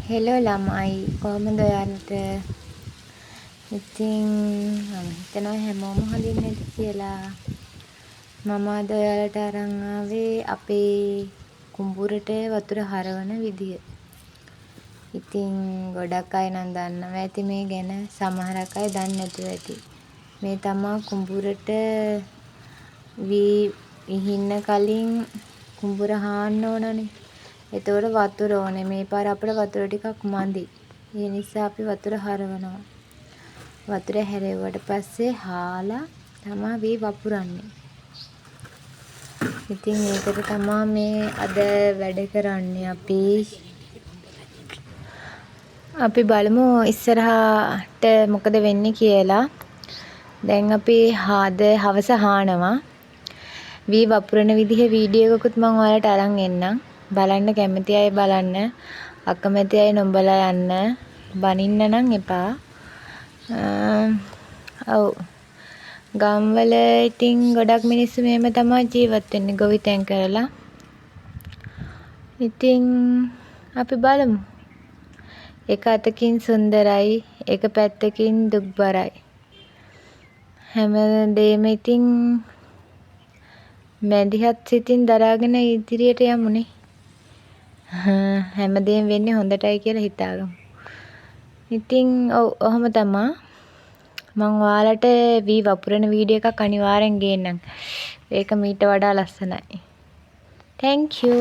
Hello ළමයි කොහොමද ඔයාලට? ඉතින් මම හිතනවා හැමෝම හොඳින් ඇති කියලා. මම අද ඔයාලට අරන් ආවේ අපේ කුඹුරට වතුර හරවන විදිය. ඉතින් ගොඩක් අය නම් දන්නවා ඇති මේ ගැන, සමහරක් අය දන්නේ නැතුව ඇති. මේ තමා කුඹුරට විහින්න කලින් කුඹුර හාන්න ඕනනේ. එතකොට වතුර ඕනේ. මේ පාර අපිට වතුර ටිකක් මදි. ඒ නිසා අපි වතුර හරවනවා. වතුර හැරෙව්වට පස්සේ හාලා තමා වී වපුරන්නේ. ඉතින් ඒකට තමා මේ අද වැඩ කරන්නේ අපි බලමු ඉස්සරහට මොකද වෙන්නේ කියලා. දැන් අපි හවස හානවා. වී වපුරන විදිහේ වීඩියෝ එකකුත් මම ඔයාලට අරන් එන්නම්. බලන්න කැමති අය බලන්න. අකමැති අය නොබලා යන්න. බනින්න නම් එපා. ඔව්. ගම්වල ඉතින් ගොඩක් මිනිස්සු මෙහෙම තමයි ජීවත් වෙන්නේ ගොවිතැන් කරලා. ඉතින් අපි බලමු. එක අතකින් සුන්දරයි, එක පැත්තකින් දුක්බරයි. හැමදේම ඉතින් මැදිහත් සිතින් දරාගෙන ඉදිරියට යමුනේ. හැමදේම වෙන්නේ හොඳටයි කියලා හිතාගමු. ඉතින් ඔහොම තමා. මම ඔයාලට වී වපුරන වීඩියෝ එකක් අනිවාර්යෙන් ගේන්නම්. ඒක මීට වඩා ලස්සනයි. Thank you.